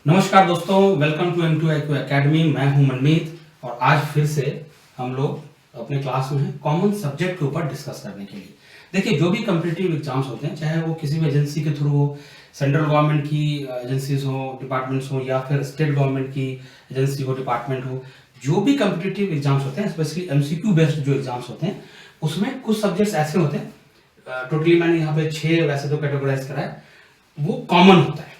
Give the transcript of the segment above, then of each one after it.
नमस्कार दोस्तों, welcome to M2 IQ academy. मैं हूं मनमीत और आज फिर से हम लोग अपने क्लास में हैं कॉमन सब्जेक्ट के ऊपर डिस्कस करने के लिए। देखिए, जो भी कम्पिटिटिव एग्जाम्स होते हैं, चाहे वो किसी भी एजेंसी के थ्रू हो, सेंट्रल गवर्नमेंट की एजेंसीज हो, डिपार्टमेंट्स हो, या फिर स्टेट गवर्नमेंट की एजेंसी हो, डिपार्टमेंट हो, जो भी कम्पिटिटिव एग्जाम्स होते हैं, स्पेशली MCQ बेस्ड जो एग्जाम्स होते हैं, उसमें कुछ सब्जेक्ट्स ऐसे होते हैं, टोटली मैंने यहाँ पे 6 वैसे तो कैटेगराइज करा है, वो कॉमन होता है।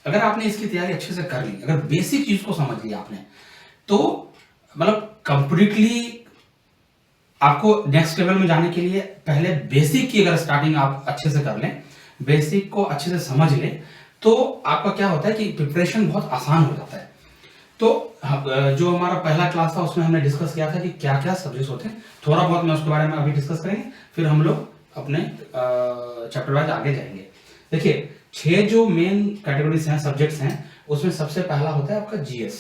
अगर आपने इसकी तैयारी अच्छे से कर ली, अगर बेसिक चीज को समझ लिया आपने, तो मतलब कंप्लीटली आपको नेक्स्ट लेवल में जाने के लिए पहले बेसिक की अगर स्टार्टिंग आप अच्छे से कर लें, बेसिक को अच्छे से समझ लें, तो आपका क्या होता है कि प्रिपरेशन बहुत आसान हो जाता है। तो जो हमारा पहला क्लास था उसमें हमने डिस्कस किया था कि क्या क्या सब्जेक्ट्स होते हैं। थोड़ा बहुत मैं उसके बारे में अभी डिस्कस करेंगे, फिर हम लोग अपने चैप्टर वाइज आगे जाएंगे। देखिए, 6 जो मेन कैटेगरीज हैं, सब्जेक्ट्स हैं, उसमें सबसे पहला होता है आपका GS,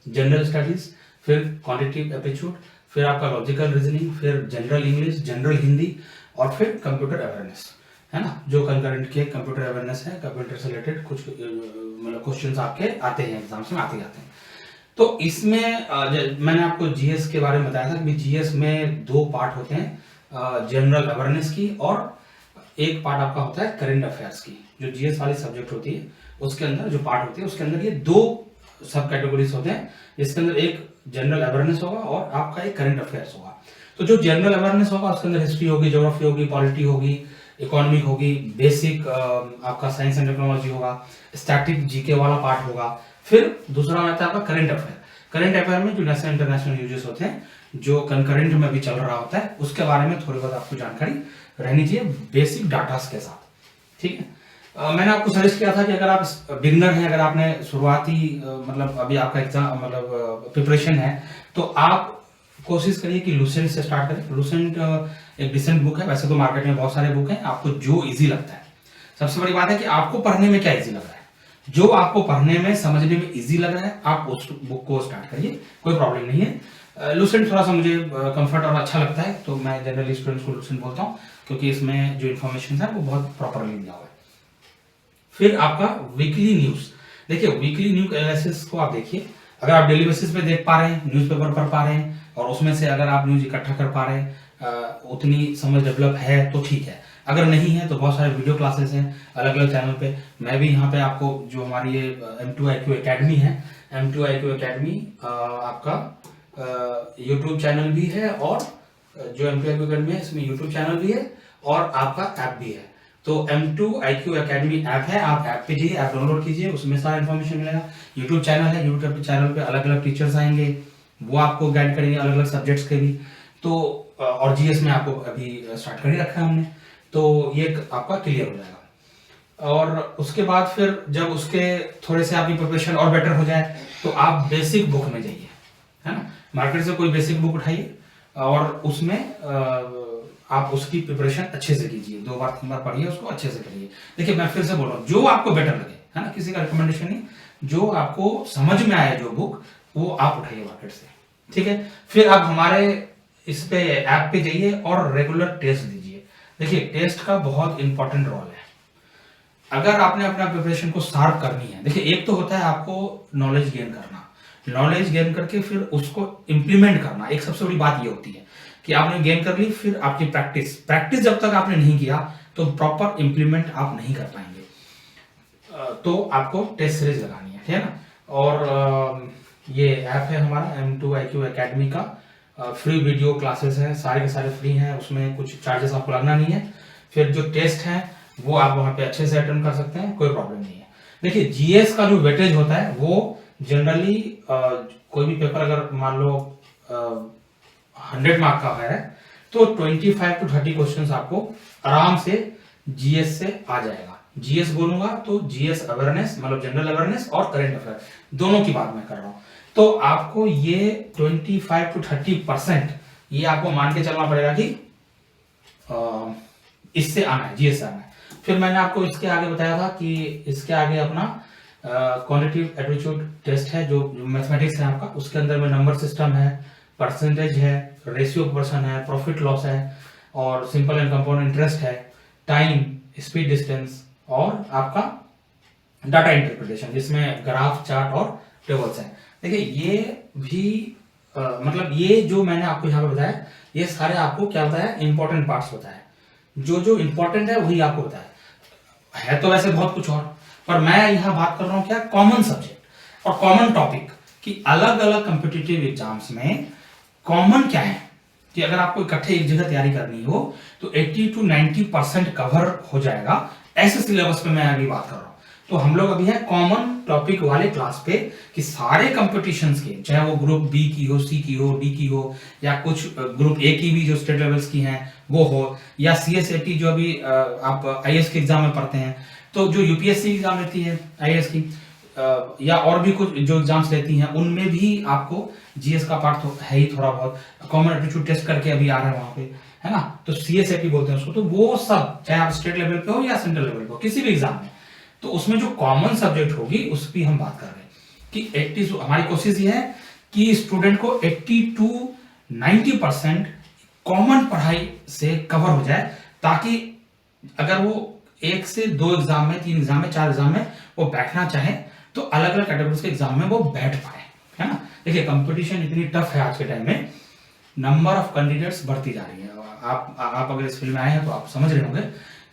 जनरल स्टडीज, फिर क्वांटिटेटिव एप्टीट्यूड, फिर आपका लॉजिकल रीजनिंग, फिर जनरल इंग्लिश, जनरल हिंदी, और फिर कंप्यूटर अवेयरनेस, है ना। जो कंकरेंट के कंप्यूटर अवेयरनेस है, कंप्यूटर से रिलेटेड कुछ मतलब क्वेश्चंस आपके आते हैं, एग्जाम्स में आते जाते हैं। तो इसमें मैंने आपको GS के बारे में बताया था कि GS में 2 पार्ट होते हैं, जनरल अवेयरनेस की, और एक पार्ट आपका होता है करंट अफेयर्स की। जो GS वाली सब्जेक्ट होती है उसके अंदर जो पार्ट होती है, उसके अंदर ये 2 सब कैटेगरीज होते हैं, जिसके अंदर एक जनरल अवेयरनेस होगा और आपका एक करंट अफेयर्स होगा। तो जो जनरल अवेयरनेस होगा उसके अंदर हिस्ट्री होगी, ज्योग्राफी होगी, पॉलिटी होगी, इकोनॉमिक होगी, बेसिक आपका साइंस एंड टेक्नोलॉजी होगा, स्टैटिक GK वाला पार्ट होगा। फिर दूसरा आता है आपका करंट अफेयर। करंट अफेयर में जो नेशनल इंटरनेशनल न्यूज़ होते हैं, जो कंकरेंट में भी चल रहा होता है, उसके बारे में थोड़ी बहुत आपको जानकारी रहनी चाहिए बेसिक डाटास के साथ, ठीक है। मैंने आपको सजेस्ट किया था कि अगर आप बिगनर हैं, अगर आपने शुरुआती मतलब अभी आपका एग्जाम मतलब प्रिपरेशन है, तो आप कोशिश करिए कि लूसेंट से स्टार्ट करें। लूसेंट एक डिसेंट बुक है, वैसे तो मार्केट में बहुत सारे बुक हैं, आपको जो इजी लगता है। सबसे बड़ी बात है कि आपको पढ़ने में क्या इजी लग रहा है। जो आपको पढ़ने में, समझने में इजी लग रहा है, आप उस बुक को स्टार्ट करिए, कोई प्रॉब्लम नहीं है। लूसेंट थोड़ा सा मुझे कंफर्ट और अच्छा लगता है, तो मैं जनरली स्टूडेंट्स को लूसेंट बोलता हूँ, क्योंकि इसमें जो इन्फॉर्मेशन है वो बहुत प्रॉपरली दिया हुआ है। फिर आपका वीकली न्यूज। देखिए, वीकली न्यूज एनालिसिस को आप देखिए, अगर आप डेली बेसिस पे देख पा रहे हैं, न्यूज़पेपर पढ़ पा रहे हैं, और उसमें से अगर आप न्यूज इकट्ठा कर पा रहे हैं, उतनी समझ डेवलप है तो ठीक है। अगर नहीं है तो बहुत सारे वीडियो क्लासेस हैं अलग अलग चैनल पे। मैं भी यहाँ पे आपको जो हमारी ये M2 IQ एकेडमी है, M2 IQ एकेडमी आपका यूट्यूब चैनल भी है, और जो M2 IQ एकेडमी है इसमें यूट्यूब चैनल भी है और आपका ऐप भी है। तो M2 IQ एकेडमी ऐप है, आप ऐप पे जाइए, ऐप डाउनलोड कीजिए, उसमें सारा इन्फॉर्मेशन मिलेगा। यूट्यूब चैनल है, यूट्यूब चैनल पे अलग अलग टीचर्स आएंगे, वो आपको गाइड करेंगे अलग अलग सब्जेक्ट्स के भी। तो और GS में आपको अभी स्टार्ट कर ही रखा है हमने, तो ये आपका क्लियर हो जाएगा। और उसके बाद फिर जब उसके थोड़े से आपकी प्रिपरेशन और बेटर हो जाए, तो आप बेसिक बुक में जाइए, है ना। मार्केट से कोई बेसिक बुक उठाइए और उसमें आप उसकी प्रिपरेशन अच्छे से कीजिए, 2 बार 3 बार पढ़िए, उसको अच्छे से करिए। देखिए, मैं फिर से बोल रहा हूँ, जो आपको बेटर लगे, है ना, किसी का रिकमेंडेशन नहीं, जो आपको समझ में आए जो बुक, वो आप उठाइए मार्केट से, ठीक है। फिर आप हमारे इस पे ऐप पे जाइए और रेगुलर टेस्ट दीजिए। देखिए, टेस्ट का बहुत इंपॉर्टेंट रोल है अगर आपने अपना प्रिपरेशन को शार्प करनी है। देखिए, एक तो होता है आपको नॉलेज गेन करना, नॉलेज गेन करके फिर उसको इंप्लीमेंट करना। एक सबसे बड़ी बात ये होती है कि आपने गेन कर ली, फिर आपकी प्रैक्टिस, जब तक आपने नहीं किया तो प्रॉपर इंप्लीमेंट आप नहीं कर पाएंगे। तो आपको टेस्ट सीरीज लगानी है, ठीक है ना। और ये ऐप है हमारा M2 IQ एकेडमी का, फ्री वीडियो क्लासेस है, सारे के सारे फ्री हैं, उसमें कुछ चार्जेस आपको लगना नहीं है। फिर जो टेस्ट है वो आप वहां पे अच्छे से अटेंड कर सकते हैं, कोई प्रॉब्लम नहीं है। देखिए, GS का जो वेटेज होता है वो जनरली कोई भी पेपर अगर मान लो 100 मार्क का है, तो 25 to 30 क्वेश्चंस आपको आराम से GS से आ जाएगा। GS बोलूंगा तो GS अवेयरनेस, मतलब जनरल अवेयरनेस और करंट अफेयर, दोनों की बात मैं कर रहा हूं। तो आपको ये 25 to 30% ये आपको मान के चलना पड़ेगा कि इससे आना है, GS से आना है। फिर मैंने आपको इसके आगे बताया था कि इसके आगे अपना क्वांटिटेटिव एप्टीट्यूड टेस्ट है, जो मैथमेटिक्स है आपका, उसके अंदर में नंबर सिस्टम है, परसेंटेज है, रेशियो पर्सन है, प्रॉफिट लॉस है, और सिंपल एंड कंपाउंड इंटरेस्ट है, टाइम, स्पीड डिस्टेंस, और आपका डाटा इंटरप्रिटेशन जिसमें ग्राफ, चार्ट और टेबल्स हैं। देखिए ये भी मतलब ये जो मैंने आपको यहाँ पे बताया, ये सारे आपको क्या बताया, इंपॉर्टेंट पार्ट्स बताया। जो जो इंपॉर्टेंट है वही आपको बताया है। तो वैसे बहुत कुछ और, पर मैं यहाँ बात कर रहा हूँ क्या, कॉमन सब्जेक्ट और कॉमन टॉपिक कि अलग अलग कॉम्पिटिटिव एग्जाम्स में कॉमन क्या है, कि अगर आपको इकट्ठे एक जगह तैयारी करनी हो तो 80 to 90% कवर हो जाएगा। ऐसे सिलेबस पे मैं अभी बात कर रहा हूँ। तो हम लोग अभी है कॉमन टॉपिक वाले क्लास पे, कि सारे कंपटीशंस के, चाहे वो ग्रुप बी की हो, सी की हो, डी की हो, या कुछ ग्रुप ए की भी जो स्टेट लेवल्स की हैं वो हो, या CSAT जो अभी आप IAS के एग्जाम में पढ़ते हैं, तो जो UPSC एग्जाम लेती है IAS की, या और भी कुछ जो एग्जाम्स लेती हैं, उनमें भी आपको GS का पार्ट तो है ही थोड़ा बहुत। कॉमन एप्टीट्यूड टेस्ट करके अभी आ रहा है वहां पे, है ना, तो CSAT बोलते हैं उसको। तो वो सब चाहे आप स्टेट लेवल पे हो या सेंट्रल लेवल पे हो, किसी भी एग्जाम में, तो उसमें जो कॉमन सब्जेक्ट होगी उस पर हम बात कर रहे हैं कि 80, हमारी कोशिश ये है कि स्टूडेंट को 80 to 90% कॉमन पढ़ाई से कवर हो जाए, ताकि अगर वो 1 से 2 एग्जाम में, 3 एग्जाम में, 4 एग्जाम में वो बैठना चाहे तो अलग अलग कैटेगरीज के एग्जाम में वो बैठ पाए, है ना। देखिए कंपटीशन इतनी टफ है आज के टाइम में, नंबर ऑफ कैंडिडेट्स बढ़ती जा रही है। आप अगर इस फील्ड में आए हैं तो आप समझ रहे होंगे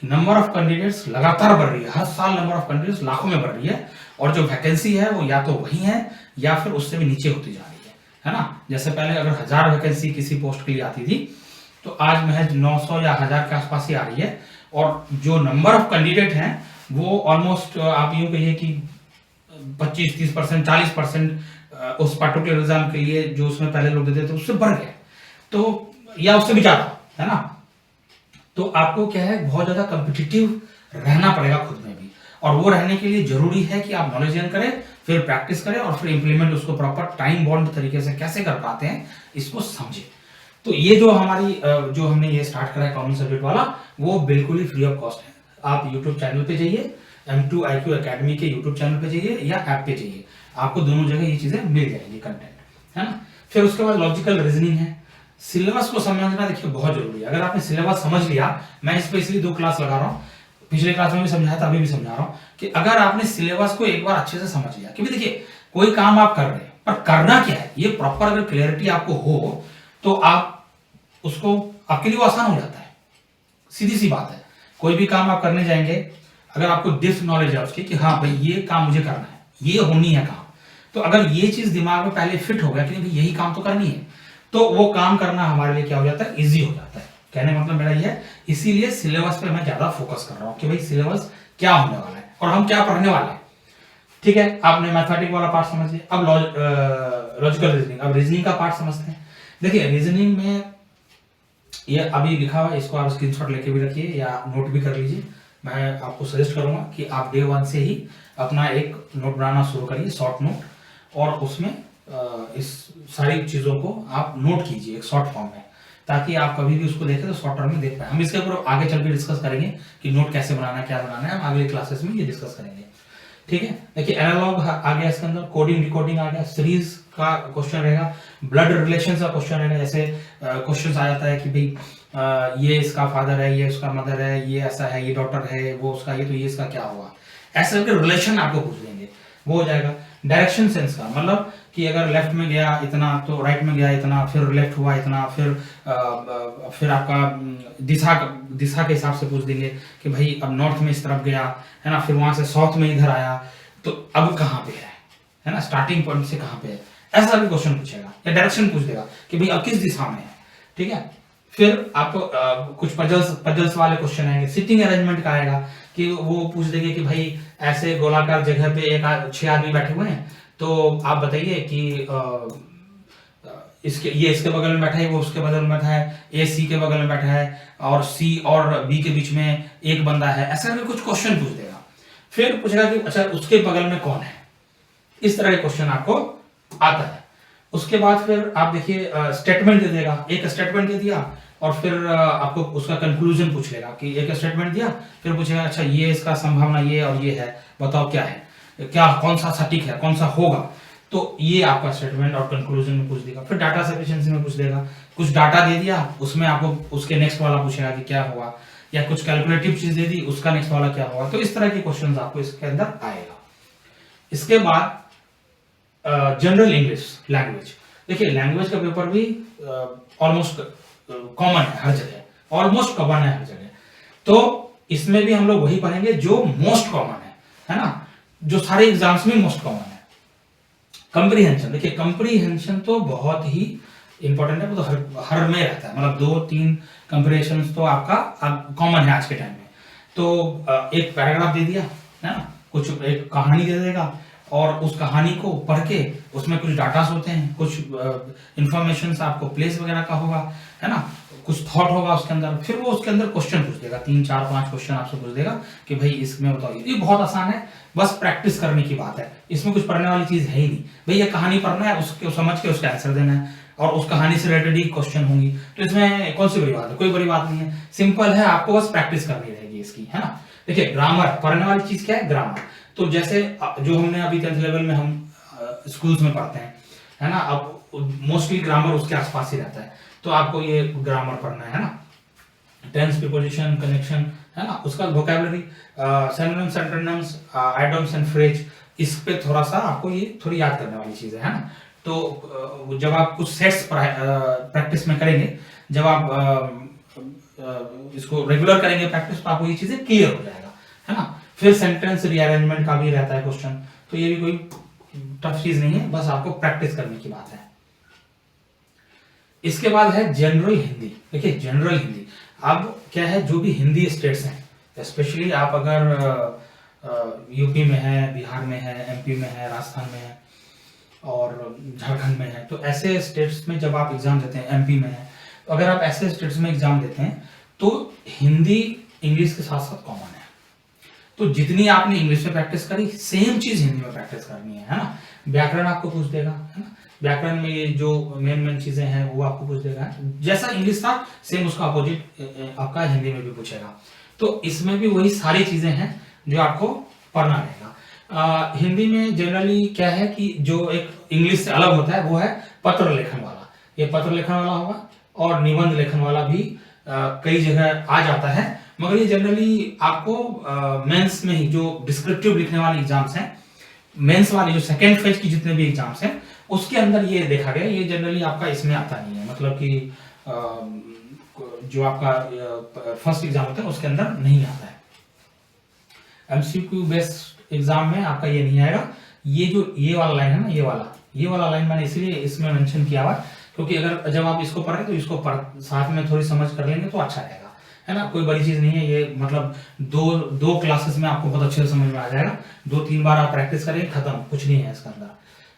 कि नंबर ऑफ कैंडिडेट्स लगातार बढ़ रही है। हर साल नंबर ऑफ कैंडिडेट्स लाखों में बढ़ रही है, और जो वैकेंसी है वो या तो वही है या फिर उससे भी नीचे होती जा रही है ना। जैसे पहले अगर 1000 वैकेंसी किसी पोस्ट के लिए आती थी, तो आज महज 900 या 1000 के आसपास ही आ रही है। और जो नंबर ऑफ कैंडिडेट हैं वो ऑलमोस्ट आप यूं कहिए कि 25-30%, 40% उस पर्टिकुलर एग्जाम के लिए जो उसमें पहले लोग देते थे उससे बढ़ गया, तो या उससे भी ज्यादा, है ना। तो आपको क्या है, बहुत ज्यादा कॉम्पिटिटिव रहना पड़ेगा खुद में भी, और वो रहने के लिए जरूरी है कि आप नॉलेज गेन करें, फिर प्रैक्टिस करें, और फिर इंप्लीमेंट उसको प्रॉपर टाइम बाउंड तरीके से कैसे कर पाते हैं इसको समझे। तो ये जो हमारी जो हमने ये स्टार्ट करा है कॉमन सब्जेक्ट वाला, वो बिल्कुल ही फ्री ऑफ कॉस्ट है। आप यूट्यूब चैनल पे जाइए, M2IQ अकेडमी के यूट्यूब चैनल पे जाइए या ऐप पे जाइए, आपको दोनों जगह ये चीजें मिल जाएंगी, कंटेंट, है ना। फिर उसके बाद लॉजिकल रीजनिंग है। सिलेबस को समझना देखिए बहुत जरूरी है। अगर आपने सिलेबस समझ लिया, मैं इस पे इसलिए 2 क्लास लगा रहा हूँ, पिछले क्लास में भी समझाया था, अभी भी समझा रहा हूँ, कि अगर आपने सिलेबस को एक बार अच्छे से समझ लिया, क्योंकि देखिए कोई काम आप कर रहे हैं पर करना क्या है ये प्रॉपर अगर क्लियरिटी आपको हो, तो आप उसको, आपके लिए वो आसान हो जाता है। सीधी सी बात है, कोई भी काम आप करने जाएंगे, अगर आपको डिफ नॉलेज है उसकी कि हाँ भाई ये काम मुझे करना है, ये होनी है काम, तो अगर ये चीज दिमाग में पहले फिट हो गया कि भाई यही काम तो करनी है, तो वो काम करना हमारे लिए क्या हो जाता है, इजी हो जाता है। कहने का मतलब मेरा ये है, इसीलिए सिलेबस पे मैं ज्यादा फोकस कर रहा हूँ कि भाई सिलेबस क्या होने वाला है और हम क्या पढ़ने वाले हैं। ठीक है, आपने मैथमेटिक्स वाला पार्ट समझ लिया, अब लॉजिकल रीजनिंग, अब रीजनिंग का पार्ट समझते हैं। देखिए रीजनिंग में ये अभी लिखा हुआ है, इसको आप स्क्रीनशॉट लेके भी रखिए या नोट भी कर लीजिए। मैं आपको सजेस्ट करूंगा कि आप डे 1 से ही अपना एक नोट बनाना शुरू करिए, शॉर्ट नोट, और उसमें इस सारी चीजों को आप नोट कीजिए एक शॉर्ट फॉर्म में, ताकि आप कभी भी उसको देखें तो शॉर्ट टर्म में देख पाए। हम इसके ऊपर आगे चल के डिस्कस करेंगे कि नोट कैसे बनाना है, क्या बनाना है, हम अगले क्लासेस में ये डिस्कस करेंगे। ठीक है, देखिए एनालॉग आ गया इसके अंदर, कोडिंग डिकोडिंग आ गया, सीरीज का क्वेश्चन रहेगा, ब्लड रिलेशन का क्वेश्चन रहेगा। जैसे क्वेश्चन आ जाता है कि भाई ये इसका फादर है, ये उसका मदर है, ये ऐसा है, ये डॉक्टर है, वो उसका ये, तो ये इसका क्या हुआ, ऐसे करके रिलेशन आपको पूछ देंगे, वो हो जाएगा। डायरेक्शन सेंस का मतलब कि अगर लेफ्ट में गया इतना तो राइट में गया इतना, फिर लेफ्ट हुआ इतना, फिर आपका दिशा के हिसाब से पूछ देंगे कि भाई अब नॉर्थ में इस तरफ गया, है ना, फिर वहां से साउथ में इधर आया, तो अब कहाँ पे है ना, स्टार्टिंग पॉइंट से कहाँ पे है, ऐसा भी क्वेश्चन पूछेगा। या डायरेक्शन पूछ देगा कि भाई अब किस दिशा में है। ठीक है, फिर आपको कुछ पजल्स वाले क्वेश्चन आएंगे। सिटिंग अरेंजमेंट का आएगा कि वो पूछ देंगे कि भाई ऐसे गोलाकार जगह पे 6 आदमी बैठे हुए हैं, तो आप बताइए कि इसके बगल में बैठा है, वो उसके बगल में बैठा है, ए सी के बगल में बैठा है, और सी और बी के बीच में एक बंदा है, ऐसा करके कुछ क्वेश्चन पूछ देगा। फिर पूछेगा कि अच्छा उसके बगल में कौन है, इस तरह के क्वेश्चन आपको आता है। उसके बाद फिर आप देखिए स्टेटमेंट दे देगा, एक स्टेटमेंट दे दिया और फिर आपको उसका कंक्लूजन पूछ लेगा कि एक स्टेटमेंट दिया, फिर पूछेगा अच्छा ये इसका संभावना ये और ये है, बताओ क्या है, क्या कौन सा सटीक है, कौन सा होगा, तो ये आपका स्टेटमेंट और कंक्लूजन में पूछ देगा। फिर डाटा सफिशिएंसी में पूछ देगा, कुछ डाटा दे दिया, उसमें आपको उसके नेक्स्ट वाला पूछेगा कि क्या हुआ, या कुछ कैलकुलेटिव चीज दे दी, उसका नेक्स्ट वाला क्या हुआ। तो इस तरह के क्वेश्चंस आपको इसके अंदर आएगा। इसके बाद जनरल इंग्लिश लैंग्वेज। देखिए लैंग्वेज का पेपर भी ऑलमोस्ट कॉमन है हर जगह, ऑलमोस्ट कॉमन है हर जगह। तो इसमें भी हम लोग वही पढ़ेंगे जो मोस्ट कॉमन है ना, जो सारे एग्जाम्स में मोस्ट कॉमन है। कंप्रीहेंशन, देखिए कंप्रीहेंशन तो बहुत ही इंपॉर्टेंट है, वो तो हर में रहता है, मतलब 2-3 कंप्रीहेंशन तो आपका कॉमन है आज के टाइम में। तो एक पैराग्राफ दे दिया है ना, कुछ एक कहानी दे देगा और उस कहानी को पढ़ के उसमें कुछ डाटास होते हैं, कुछ इंफॉर्मेशन आपको प्लेस वगैरह का होगा, है ना, कुछ थॉट होगा उसके अंदर, फिर वो उसके अंदर क्वेश्चन पूछ देगा, 3-4-5 क्वेश्चन आपसे पूछ देगा कि भाई इसमें बताओ। ये बहुत आसान है, बस प्रैक्टिस करने की बात है, इसमें कुछ पढ़ने वाली चीज है ही नहीं। भाई ये कहानी पढ़ना है, उसके समझ के उसका आंसर देना है और उस कहानी से रिलेटेड ही क्वेश्चन होंगी, तो इसमें कौन सी बड़ी बात है, कोई बड़ी बात नहीं है, सिंपल है, आपको बस प्रैक्टिस करनी रहेगी इसकी, है ना। देखिए ग्रामर, पढ़ने वाली चीज क्या है, ग्रामर। तो जैसे जो हमने अभी 10th लेवल में हम स्कूल्स में पढ़ते हैं, है ना, अब मोस्टली ग्रामर उसके आसपास ही रहता है, तो आपको ये ग्रामर पढ़ना है ना, टेंस, प्रीपोजिशन, कनेक्शन, है ना, उसका vocabulary, synonyms, antonyms, idioms and phrase, इस पे थोड़ा सा आपको ये थोड़ी याद करने वाली चीज है ना। तो जब आप कुछ सेट्स प्रैक्टिस में करेंगे, जब आप इसको रेगुलर करेंगे प्रैक्टिस, तो आपको ये चीजें क्लियर हो जाएगा, है ना। फिर सेंटेंस रीअरेंजमेंट का भी रहता है क्वेश्चन, तो ये भी कोई टफ चीज नहीं है, बस आपको प्रैक्टिस करने की बात है। इसके बाद है जनरल हिंदी। देखिए जनरल हिंदी, अब क्या है, जो भी हिंदी स्टेट्स हैं, स्पेशली आप अगर यूपी में है, बिहार में है, एमपी में है, राजस्थान में है और झारखंड में है, तो ऐसे स्टेट्स में जब आप एग्जाम देते हैं, एमपी में है, तो अगर आप ऐसे स्टेट्स में एग्जाम देते हैं तो हिंदी इंग्लिश के साथ साथ कॉमन है। तो जितनी आपने इंग्लिश में प्रैक्टिस करी, सेम चीज हिंदी में प्रैक्टिस करनी है ना। व्याकरण आपको पूछ देगा, है ना, व्याकरण में ये जो मेन चीजें हैं वो आपको पूछ देगा, जैसा इंग्लिश था सेम उसका अपोजिट आपका हिंदी में भी पूछेगा। तो इसमें भी वही सारी चीजें हैं जो आपको पढ़ना रहेगा। हिंदी में जनरली क्या है कि जो एक इंग्लिश से अलग होता है वो है पत्र लेखन वाला, ये पत्र लेखन वाला होगा, और निबंध लेखन वाला भी कई जगह आ जाता है, मगर ये जनरली आपको मेंस में ही जो डिस्क्रिप्टिव लिखने वाले एग्जाम्स हैं, मेंस वाले जो सेकेंड फेज की जितने भी एग्जाम्स हैं, उसके अंदर ये देखा गया, ये जनरली आपका इसमें आता नहीं है, मतलब कि जो आपका फर्स्ट एग्जाम होता है उसके अंदर नहीं आता है। एमसीक्यू बेस्ड एग्जाम में आपका ये नहीं आएगा। ये जो ये वाला लाइन है ना, ये वाला लाइन मैंने इसलिए इसमें मेंशन किया हुआ, क्योंकि अगर जब आप इसको पढ़ रहे हैं तो इसको साथ में थोड़ी समझ कर लेंगे तो अच्छा रहेगा, है ना। कोई बड़ी चीज नहीं है ये, मतलब दो क्लासेस में आपको बहुत अच्छे से समझ में आ जाएगा, 2-3 बार आप प्रैक्टिस करेंगे, खत्म, कुछ नहीं है इसके अंदर,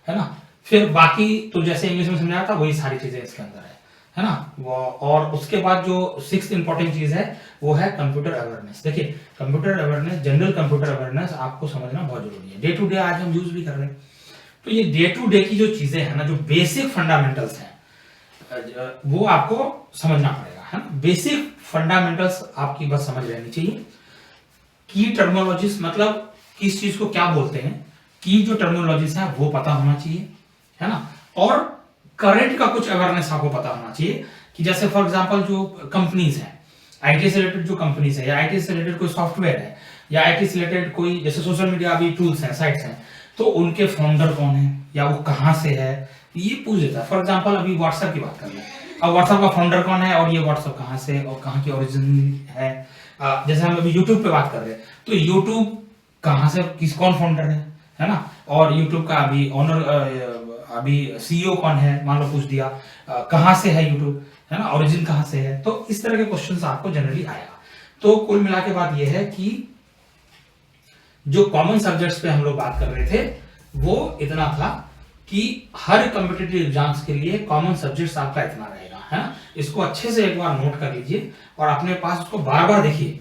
है ना। फिर बाकी तो जैसे इंग्लिश में समझाया था वही सारी चीजें इसके अंदर है ना। वो और उसके बाद जो 6th इंपॉर्टेंट चीज है वो है कंप्यूटर अवेयरनेस। देखिए computer awareness, general computer awareness आपको समझना बहुत जरूरी है, डे टू डे आज हम यूज भी कर रहे हैं। तो ये डे टू डे की जो चीजें है ना, जो बेसिक फंडामेंटल्स हैं, वो आपको समझना पड़ेगा, है ना। बेसिक फंडामेंटल्स आपकी बस समझ रहनी चाहिए। की टर्मिनोलॉजीज, मतलब किस चीज को क्या बोलते हैं, की जो टर्मिनोलॉजीज है वो पता होना चाहिए, है ना। और करंट का कुछ अवेयरनेस आपको पता होना चाहिए, कि जैसे फॉर एग्जांपल जो कंपनीज हैं, आईटी से रिलेटेड जो कंपनीज है, या आईटी से रिलेटेड कोई सॉफ्टवेयर है, या आईटी से रिलेटेड कोई जैसे सोशल मीडिया अभी टूल्स हैं, साइट्स हैं, तो उनके फाउंडर कौन है या वो कहाँ से है, ये पूछ देता है। फॉर एग्जांपल अभी व्हाट्सएप की बात कर लें, अब व्हाट्सएप का फाउंडर कौन है और ये व्हाट्सएप कहाँ से और कहाँ की ओरिजिन है। जैसे हम अभी यूट्यूब पे बात कर रहे हैं, तो यूट्यूब कहाँ से, कौन फाउंडर है ना, और यूट्यूब का अभी ऑनर, अभी सीईओ कौन है, मान लो पूछ दिया, कहाँ से है यूट्यूब, है ना, ओरिजिन कहाँ से है। तो इस तरह के क्वेश्चंस आपको जनरली आएगा। तो कुल मिला के बात यह है कि जो कॉमन सब्जेक्ट्स पे हम लोग बात कर रहे थे वो इतना था कि हर कॉम्पिटिटिव एग्जाम्स के लिए कॉमन सब्जेक्ट्स आपका इतना रहेगा, है ना। इसको अच्छे से एक बार नोट कर लीजिए और अपने पास उसको बार बार देखिए।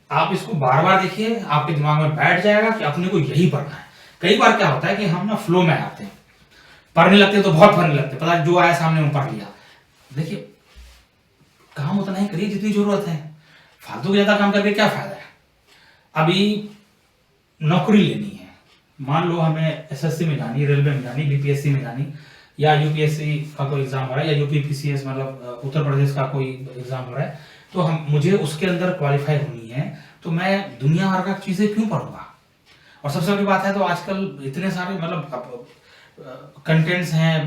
आप इसको बार बार देखिए, आपके दिमाग में बैठ जाएगा कि अपने को यही पढ़ना है। कई बार क्या होता है कि हम ना फ्लो में आते हैं, पढ़ने लगते हैं तो बहुत पढ़ने लगते हैं, पता जो आया सामने में पढ़ लिया। देखिए काम उतना ही करिए जितनी जरूरत है, फालतू का ज्यादा काम करके क्या फायदा है। अभी नौकरी लेनी है, मान लो हमें एसएससी में जानी, रेलवे में जानी, बीपीएससी में जानी, या यूपीएससी का कोई एग्जाम हो रहा है, या यूपीपीसीएस मतलब उत्तर प्रदेश का कोई एग्जाम हो रहा है, तो मुझे उसके अंदर क्वालिफाई होनी है, तो मैं दुनिया भर का चीजें क्यों पढ़ूंगा। और सबसे बड़ी बात है तो आजकल इतने सारे मतलब कंटेंट्स हैं,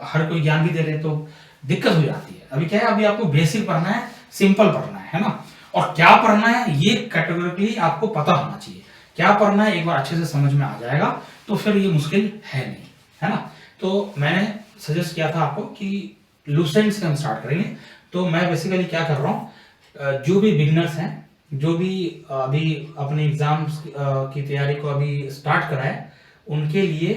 हर कोई ज्ञान भी दे रहे हैं, तो दिक्कत हो जाती है। अभी क्या है, अभी आपको बेसिक पढ़ना है, सिंपल पढ़ना है ना, और क्या पढ़ना है ये कैटेगोरिकली आपको पता होना चाहिए। क्या पढ़ना है एक बार अच्छे से समझ में आ जाएगा तो फिर ये मुश्किल है नहीं, है ना। तो मैंने सजेस्ट किया था आपको कि लूसेंट से हम स्टार्ट करेंगे। तो मैं बेसिकली क्या कर रहा हूँ, जो भी बिगिनर्स हैं, जो भी अभी अपने एग्जाम्स की तैयारी को अभी स्टार्ट करा है, उनके लिए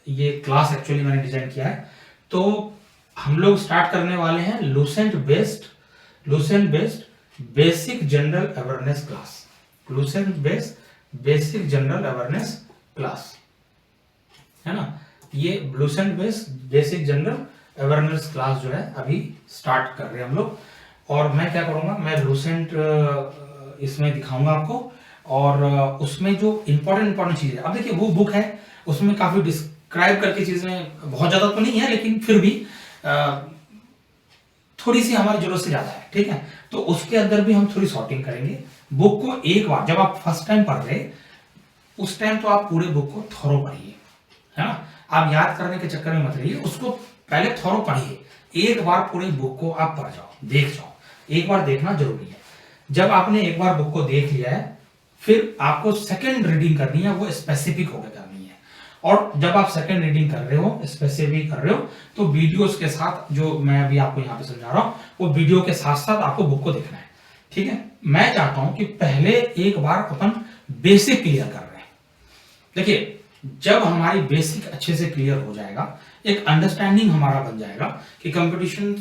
ये क्लास एक्चुअली मैंने डिजाइन किया है। तो हम लोग स्टार्ट करने वाले हैं Lucent based basic general awareness class. Lucent based basic general awareness class, है ना। ये Lucent based basic general awareness class जो है अभी स्टार्ट कर रहे हैं हम लोग। और मैं क्या करूंगा, मैं लूसेंट इसमें दिखाऊंगा आपको, और उसमें जो इंपॉर्टेंट चीजें, अब देखिए वो बुक है, उसमें काफी डिस्क्राइब करके चीजें बहुत ज्यादा तो नहीं है, लेकिन फिर भी थोड़ी सी हमारी जरूरत से ज्यादा है, ठीक है। तो उसके अंदर भी हम थोड़ी सॉर्टिंग करेंगे। बुक को एक बार जब आप फर्स्ट टाइम पढ़ रहे उस टाइम तो आप पूरे बुक को थोरो पढ़िए, है ना। आप याद करने के चक्कर में मत रहिए, उसको पहले थोरो पढ़िए। एक बार पूरे बुक को आप पढ़ जाओ, देख जाओ, एक बार देखना जरूरी है। जब आपने एक बार बुक को देख लिया है, फिर आपको सेकंड रीडिंग करनी है, वो स्पेसिफिक होकर करनी है। और जब आप सेकंड रीडिंग कर रहे हो, स्पेसिफिक कर रहे हो, तो वीडियोस के साथ, जो मैं अभी आपको यहाँ पे समझा रहा हूँ, वो वीडियो के साथ साथ आपको बुक को देखना है, ठीक है। मैं चाहता हूं कि पहले एक बार अपन बेसिक क्लियर कर रहे हैं। देखिए, जब हमारी बेसिक अच्छे से क्लियर हो जाएगा, एक अंडरस्टैंडिंग हमारा बन जाएगा कि कंपटीशन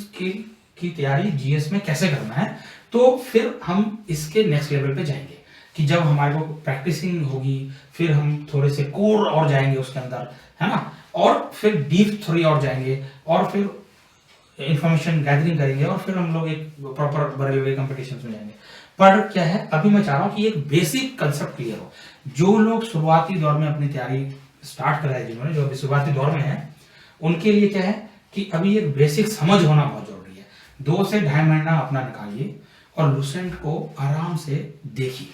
की तैयारी जीएस में कैसे करना है, तो फिर हम इसके नेक्स्ट लेवल पे जाएंगे कि जब हमारे को प्रैक्टिसिंग होगी, फिर हम थोड़े से कोर और जाएंगे उसके अंदर, है ना, और फिर डीप थोड़ी और जाएंगे, और फिर इंफॉर्मेशन गैदरिंग करेंगे, और फिर हम लोग एक प्रॉपर बड़े बड़े कंपटीशन में जाएंगे। पर क्या है, अभी मैं चाह रहा हूं कि एक बेसिक कंसेप्ट क्लियर हो। जो लोग शुरुआती दौर में अपनी तैयारी स्टार्ट करा है, जिन्होंने, जो अभी शुरुआती दौर में है, उनके लिए क्या है कि अभी एक बेसिक समझ होना बहुत जरूरी है। 2 से 2.5 महीना अपना निकालिए और लूसेंट को आराम से देखिए।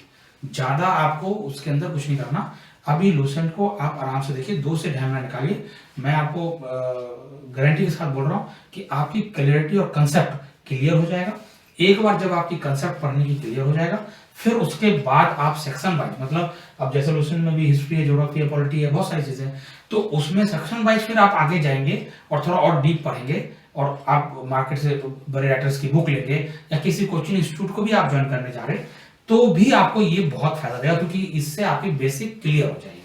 ज्यादा आपको उसके अंदर कुछ नहीं करना, अभी लूसेंट को आप आराम से देखिए, 2 से 2.5 महीना निकालिए। मैं आपको गारंटी के साथ बोल रहा हूं कि आपकी क्लियरिटी और कंसेप्ट क्लियर हो जाएगा। एक बार जब आपकी कंसेप्ट पढ़ने की क्लियर हो जाएगा, फिर उसके बाद आप सेक्शन वाइज, मतलब अब जैसे लूसेंट में भी हिस्ट्री है, ज्योग्राफी है, पॉलिटी है, बहुत सारी चीजें, तो उसमें सेक्शन वाइज फिर आप आगे जाएंगे और थोड़ा और डीप पढ़ेंगे, और आप मार्केट से बड़े राइटर्स की बुक लेंगे, या किसी कोचिंग इंस्टीट्यूट को भी आप ज्वाइन करने जा रहे हैं, तो भी आपको ये बहुत फायदा देगा, क्योंकि इससे आपकी बेसिक क्लियर हो जाएगी।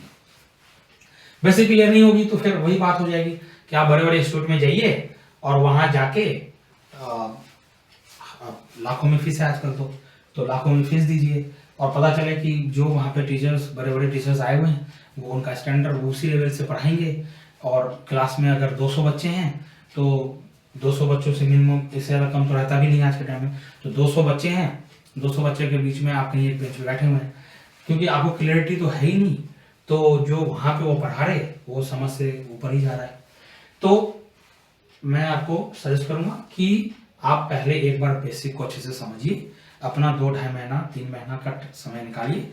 बेसिक क्लियर नहीं होगी तो फिर वही बात हो जाएगी कि आप बड़े बड़े इंस्टीट्यूट में जाइए और वहां जाके लाखों में फीस है आजकल, तो लाखों में फीस दीजिए, और पता चले कि जो वहाँ पे टीचर्स, बड़े बड़े टीचर्स आए हुए हैं, वो उनका स्टैंडर्ड उसी लेवल से पढ़ाएंगे, और क्लास में अगर 200 बच्चे हैं तो 200 बच्चों से मिनिमम, इससे ज़्यादा कम तो रहता भी नहीं आज के टाइम में। तो 200 बच्चे हैं, 200 बच्चे के बीच में आप कहीं एक बेंच पे बैठे हुए हैं, क्योंकि आपको क्लियरिटी तो है ही नहीं, तो जो वहाँ पे वो पढ़ा रहे वो समझ से ऊपर ही जा रहा है। तो मैं आपको सजेस्ट करूंगा कि आप पहले एक बार बेसिक को अच्छे से समझिए, अपना 2-2.5 महीना 3 महीना का समय निकालिए।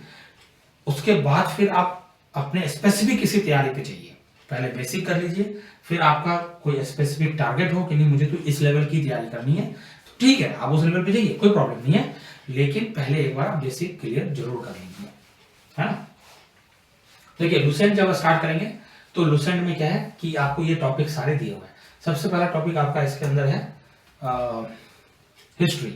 उसके बाद फिर आप अपने स्पेसिफिक किसी तैयारी पे जाइए, पहले बेसिक कर लीजिए, फिर आपका कोई स्पेसिफिक टारगेट हो कि नहीं मुझे तो इस लेवल की तैयारी करनी है, तो ठीक है, आप उस लेवल पे जाइए, कोई प्रॉब्लम नहीं है, लेकिन पहले एक बार आप बेसिक क्लियर जरूर कर लीजिए, है ना। देखिए, लूसेंट जब स्टार्ट करेंगे तो लूसेंट में क्या है कि आपको ये टॉपिक सारे दिए हुए हैं। सबसे पहला टॉपिक आपका इसके अंदर है हिस्ट्री,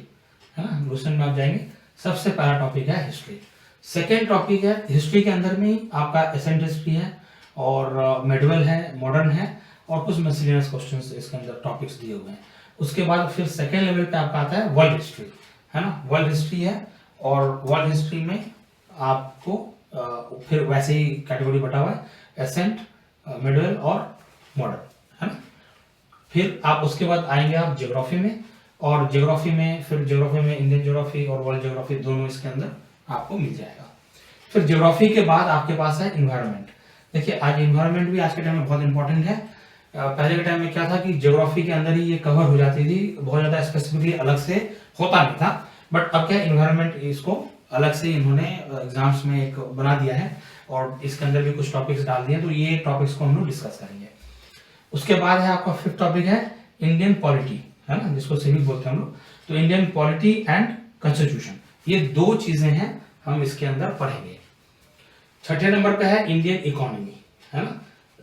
है ना। लूसेंट में आप जाएंगे, सबसे पहला टॉपिक है हिस्ट्री। सेकेंड टॉपिक है हिस्ट्री के अंदर में आपका एसेंट हिस्ट्री है, और मेडिवल है, मॉडर्न है, और कुछ मिसलेनियस क्वेश्चंस इसके अंदर टॉपिक्स दिए हुए हैं। उसके बाद फिर सेकेंड लेवल पे आपका आता है वर्ल्ड हिस्ट्री, है ना। वर्ल्ड हिस्ट्री है, और वर्ल्ड हिस्ट्री में आपको फिर वैसे ही कैटेगरी बटा हुआ है, एसेंट, मिडिवल और मॉडर्न, है ना। फिर आप उसके बाद आएंगे आप ज्योग्राफी में, और ज्योग्राफी में फिर ज्योग्राफी में इंडियन ज्योग्राफी और वर्ल्ड ज्योग्राफी दोनों इसके अंदर आपको मिल जाएगा। फिर ज्योग्राफी के बाद आपके पास है इन्वायरमेंट। देखिए, आज इन्वायरमेंट भी आज के टाइम में बहुत इंपॉर्टेंट है। पहले के टाइम में क्या था कि ज्योग्राफी के अंदर ही ये कवर हो जाती थी, बहुत ज्यादा स्पेसिफिकली अलग से होता नहीं था, बट अब क्या इन्वायरमेंट इसको अलग से इन्होंने एग्जाम्स में एक बना दिया है, और इसके अंदर भी कुछ टॉपिक्स डाल दिए, तो ये टॉपिक्स को हम लोग डिस्कस करेंगे। उसके बाद है आपका 5th टॉपिक है इंडियन पॉलिटी, है ना, जिसको सिविक बोलते हैं हम लोग। तो इंडियन पॉलिटी एंड कॉन्स्टिट्यूशन, ये 2 चीजें हैं हम इसके अंदर पढ़ेंगे। 6ठे नंबर पे है इंडियन इकोनॉमी, है ना,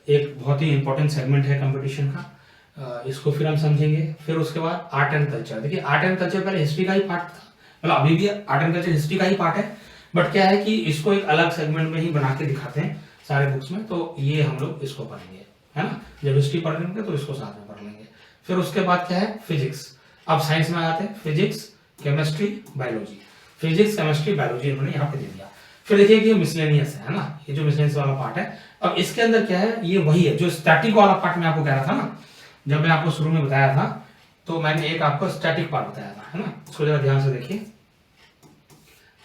एक बहुत ही इंपॉर्टेंट सेगमेंट है कंपटीशन का, इसको फिर हम समझेंगे। फिर उसके बाद आर्ट एंड कल्चर। देखिए आर्ट एंड कल्चर पहले हिस्ट्री का ही पार्ट था, मतलब अभी भी आर्ट एंड कल्चर हिस्ट्री का ही पार्ट है, बट क्या है कि इसको एक अलग सेगमेंट में ही बना के दिखाते हैं सारे बुक्स में, तो ये हम लोग इसको पढ़ेंगे, है ना। जब हिस्ट्री पढ़ लेंगे तो इसको साथ में पढ़ लेंगे। फिर उसके बाद क्या है फिजिक्स। अब साइंस में आते हैं, physics, chemistry, biology. Physics, chemistry, biology इन्होंने यहाँ पे दे दिया। फिर देखिए कि ये मिसलेनियस है ना, ये जो मिसलेनियस वाला पार्ट है। अब इसके अंदर क्या है, ये वही है जो स्टैटिक वाला पार्ट मैं आपको कह रहा था ना, जब मैं आपको शुरू में बताया था, तो मैंने एक आपको स्टैटिक पार्ट बताया था, है ना। इसको जरा ध्यान से देखिए,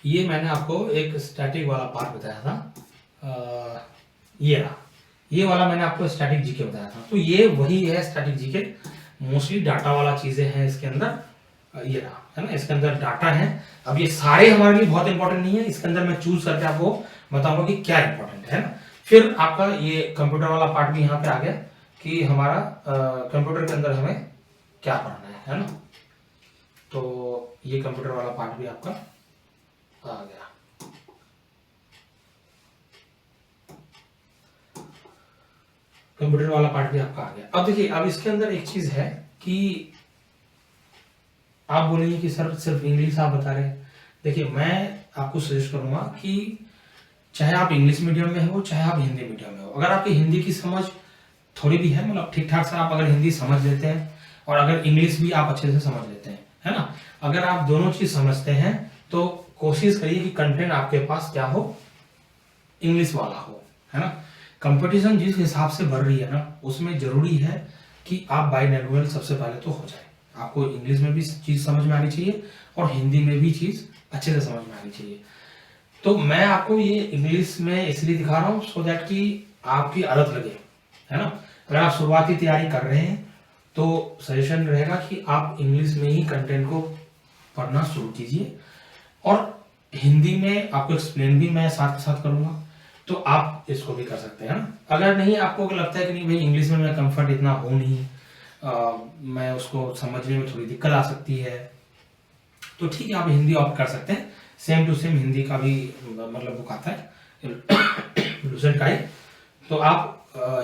ये मैंने आपको एक स्टैटिक वाला पार्ट बताया था, ये वाला मैंने आपको स्टैटिक जीके बताया था। तो ये वही है स्टैटिक जीके, मोस्टली डाटा वाला चीजें हैं इसके अंदर, ये रहा, है ना, इसके अंदर डाटा है। अब ये सारे हमारे लिए बहुत इंपॉर्टेंट नहीं है, इसके अंदर मैं चूज करके आपको बताऊंगा कि क्या इंपॉर्टेंट है ना। फिर आपका ये कंप्यूटर वाला पार्ट भी यहाँ पे आ गया कि हमारा कंप्यूटर के अंदर हमें क्या पढ़ना है ना। तो ये कंप्यूटर वाला पार्ट भी आपका आ गया। कंप्यूटर वाला पार्ट भी आपका आ गया। अब देखिए, अब इसके अंदर एक चीज है कि आप बोलेंगे कि सर सिर्फ इंग्लिश आप बता रहे हैं। देखिए मैं आपको सजेस्ट करूंगा कि चाहे आप इंग्लिश मीडियम में हो चाहे आप हिंदी मीडियम में हो, अगर आपकी हिंदी की समझ थोड़ी भी है, मतलब ठीक ठाक से आप अगर हिंदी समझ लेते हैं और अगर इंग्लिश भी आप अच्छे से समझ लेते हैं, है ना, अगर आप दोनों चीज समझते हैं तो कोशिश करिए कि कंटेंट आपके पास क्या हो, इंग्लिश वाला हो, है ना। कंपटीशन जिस हिसाब से बढ़ रही है ना, उसमें जरूरी है कि आप बाइलिंगुअल सबसे पहले तो हो जाए। आपको इंग्लिश में भी चीज समझ में आनी चाहिए और हिंदी में भी चीज अच्छे से समझ में आनी चाहिए। तो मैं आपको ये इंग्लिश में इसलिए दिखा रहा हूँ सो दैट कि आपकी आदत लगे, है ना। अगर आप शुरुआती तैयारी कर रहे हैं तो सजेशन रहेगा कि आप इंग्लिश में ही कंटेंट को पढ़ना शुरू कीजिए और हिंदी में आपको एक्सप्लेन भी मैं साथ साथ करूंगा, तो आप इसको भी कर सकते हैं ना। अगर नहीं, आपको लगता है कि नहीं भाई इंग्लिश में मैं कंफर्ट इतना हो नहीं, मैं उसको समझने में थोड़ी दिक्कत आ सकती है, तो ठीक है, आप हिंदी ऑप्ट कर सकते हैं। सेम टू सेम हिंदी का भी मतलब बुक आता है लूसेंट का ही, तो आप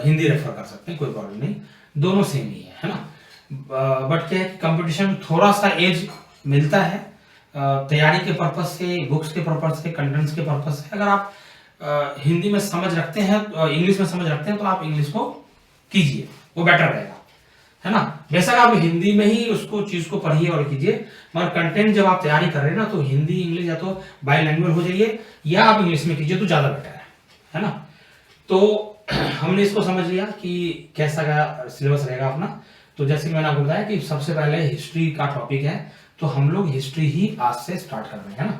हिंदी रेफर कर सकते हैं, कोई प्रॉब्लम नहीं, दोनों सेम ही है ना। बट क्या है कि कंपटीशन थोड़ा सा एज मिलता है तैयारी के पर्पज से, बुक्स के पर्पज से, कंटेंट्स के पर्पज से। अगर आप हिंदी में समझ रखते हैं, इंग्लिश में समझ रखते हैं, तो आप इंग्लिश को कीजिए, वो बेटर रहेगा, है ना। बेशक आप हिंदी में ही उसको चीज को पढ़िए और कीजिए, मगर कंटेंट जब आप तैयारी कर रहे हैं ना, तो हिंदी इंग्लिश या तो बाइलिंगुअल हो जाइए या आप इंग्लिश में कीजिए, तो ज्यादा बेटर है ना। तो हमने इसको समझ लिया कि कैसा का सिलेबस रहेगा अपना। तो जैसे मैंने आपको बताया कि सबसे पहले हिस्ट्री का टॉपिक है, तो हम लोग हिस्ट्री ही आज से स्टार्ट कर रहे हैं, है ना।